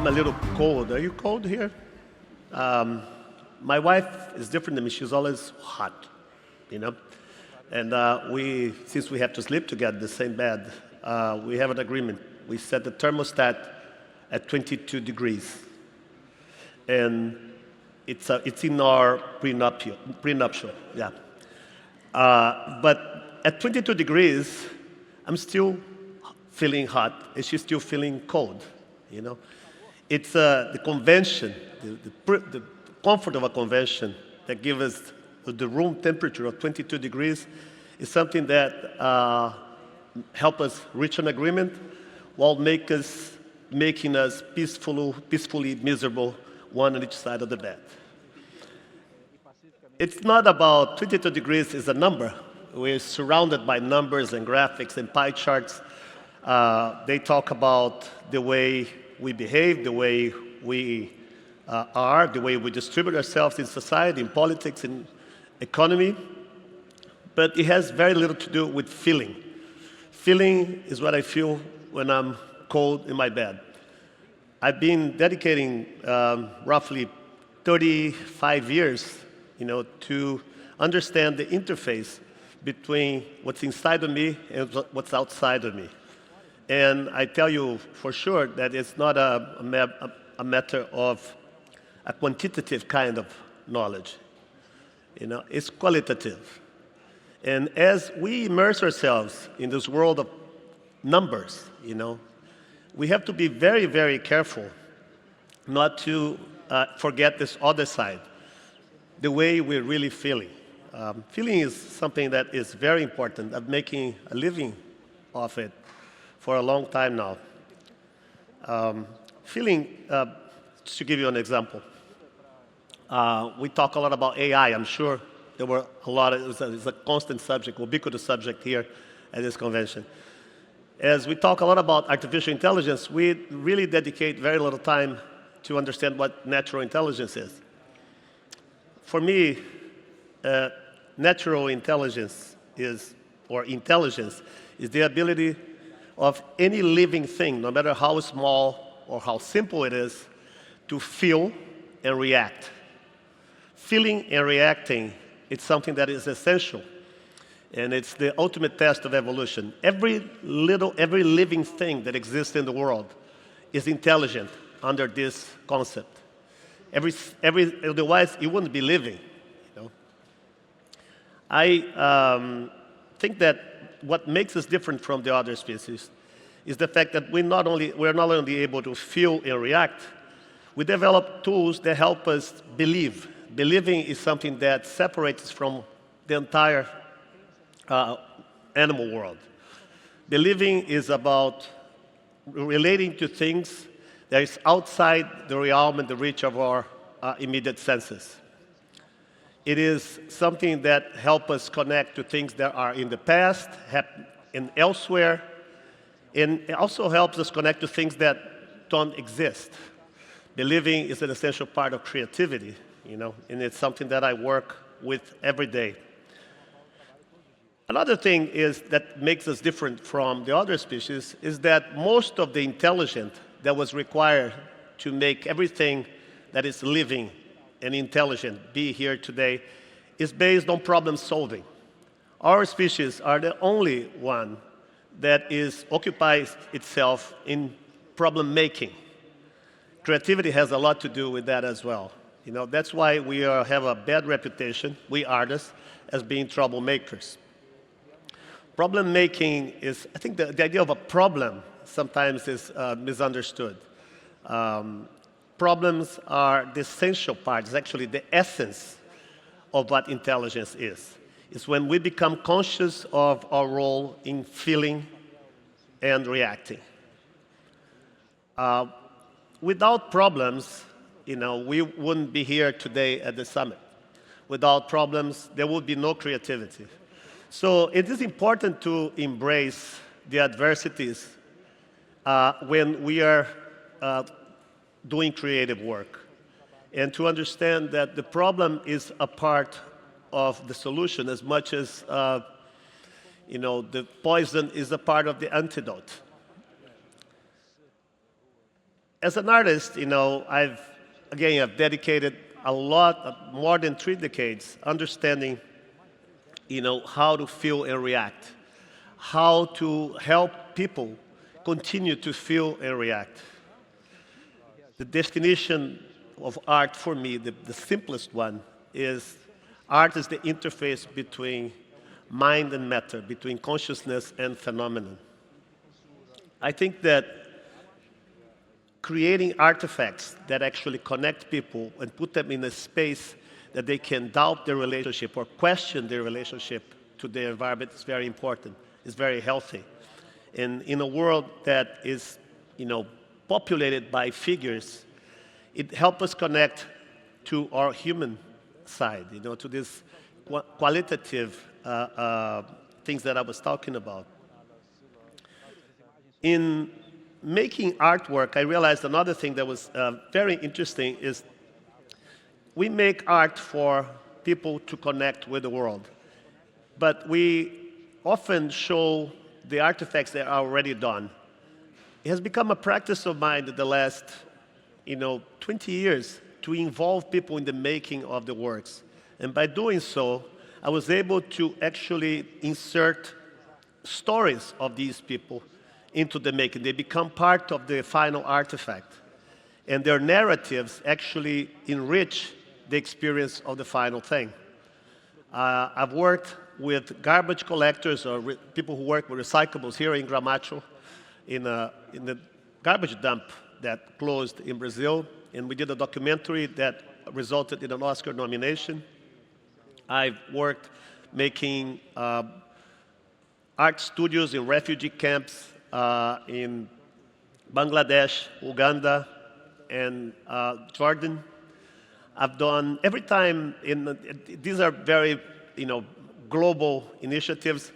I'm a little cold. Are you cold here? Um, my wife is different than me. She's always hot, you know. And since we have to sleep together in the same bed, we have an agreement. We set the thermostat at 22 degrees, and it's in our prenuptial, yeah. But at 22 degrees, I'm still feeling hot, and she's still feeling cold, you know. It's the convention, the comfort of a convention that gives us the room temperature of 22 degrees is something that help us reach an agreement while making us peacefully miserable, one on each side of the bed. It's not about 22 degrees is a number. We're surrounded by numbers and graphics and pie charts. They talk about the way we behave, the way we are, the way we distribute ourselves in society, in politics, in economy. But it has very little to do with feeling. Feeling is what I feel when I'm cold in my bed. I've been dedicating roughly 35 years, to understand the interface between what's inside of me and what's outside of me. And I tell you for sure that it's not a matter of a quantitative kind of knowledge. It's qualitative. And as we immerse ourselves in this world of numbers, we have to be very, very careful not to forget this other side, the way we're really feeling. Feeling is something that is very important. I'm making a living off it for a long time now. Feeling, to give you an example, we talk a lot about AI. I'm sure there were a lot of, it's a constant subject, ubiquitous subject here at this convention. As we talk a lot about artificial intelligence, we really dedicate very little time to understand what natural intelligence is. For me, natural intelligence or intelligence is the ability of any living thing, no matter how small or how simple it is, to feel and react. Feeling and reacting, it's something that is essential, and it's the ultimate test of evolution. Every living thing that exists in the world is intelligent under this concept. Otherwise, it wouldn't be living. I think that what makes us different from the other species is the fact that we're not only able to feel and react, we develop tools that help us believe. Believing is something that separates us from the entire animal world. Believing is about relating to things that is outside the realm and the reach of our immediate senses. It is something that helps us connect to things that are in the past and elsewhere, and it also helps us connect to things that don't exist. Believing is an essential part of creativity, and it's something that I work with every day. Another thing that makes us different from the other species is that most of the intelligence that was required to make everything that is living and intelligent be here today is based on problem solving. Our species are the only one that occupies itself in problem making. Creativity has a lot to do with that as well. That's why we have a bad reputation, we artists, as being troublemakers. Problem making is, I think the idea of a problem sometimes is misunderstood. Problems are the essential part, it's actually the essence of what intelligence is. It's when we become conscious of our role in feeling and reacting. Without problems, we wouldn't be here today at the summit. Without problems, there would be no creativity. So it is important to embrace the adversities when we are doing creative work, and to understand that the problem is a part of the solution as much as the poison is a part of the antidote. As an artist, I've dedicated a lot, more than 3 decades, understanding, how to feel and react, how to help people continue to feel and react. The definition of art for me, the simplest one, is art is the interface between mind and matter, between consciousness and phenomenon. I think that creating artifacts that actually connect people and put them in a space that they can doubt their relationship or question their relationship to their environment is very important, is very healthy. And in a world that is, populated by figures, it helps us connect to our human side, to this qualitative things that I was talking about. In making artwork, I realized another thing that was very interesting is we make art for people to connect with the world, but we often show the artifacts that are already done. It has become a practice of mine in the last 20 years to involve people in the making of the works. And by doing so, I was able to actually insert stories of these people into the making. They become part of the final artifact. And their narratives actually enrich the experience of the final thing. I've worked with garbage collectors or people who work with recyclables here in Gramacho, in the garbage dump that closed in Brazil. And we did a documentary that resulted in an Oscar nomination. I've worked making art studios in refugee camps in Bangladesh, Uganda, and Jordan. I've done every time these are very, global initiatives,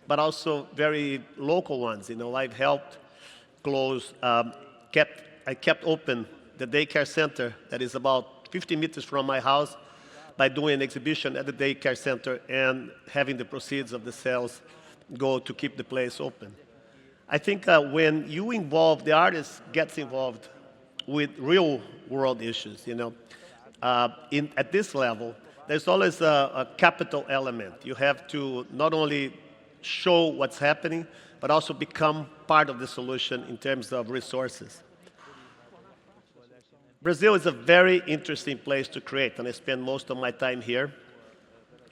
but also very local ones. I've helped close, I kept open the daycare center that is about 50 meters from my house by doing an exhibition at the daycare center and having the proceeds of the sales go to keep the place open. I think when you involve, the artist gets involved with real world issues, at this level, there's always a capital element. You have to not only show what's happening, but also become part of the solution in terms of resources. Brazil is a very interesting place to create, and I spend most of my time here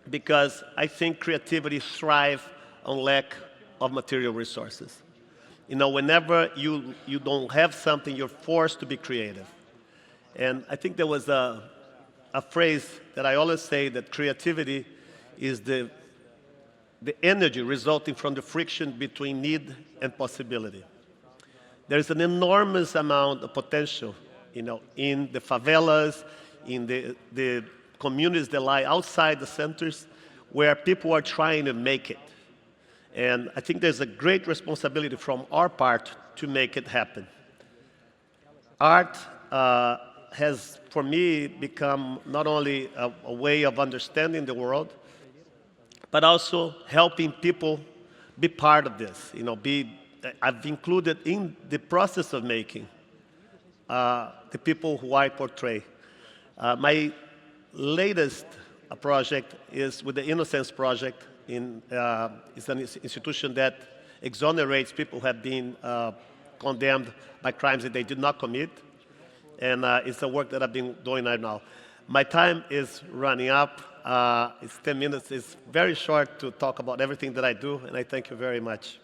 because I think creativity thrives on lack of material resources. Whenever you don't have something, you're forced to be creative. And I think there was a phrase that I always say, that creativity is the energy resulting from the friction between need and possibility. There's an enormous amount of potential, in the favelas, in the communities that lie outside the centers, where people are trying to make it. And I think there's a great responsibility from our part to make it happen. Art has, for me, become not only a way of understanding the world, but also helping people be part of this. I've included in the process of making the people who I portray. My latest project is with the Innocence Project. It's an institution that exonerates people who have been condemned by crimes that they did not commit. And it's the work that I've been doing right now. My time is running up. It's 10 minutes. It's very short to talk about everything that I do, and I thank you very much.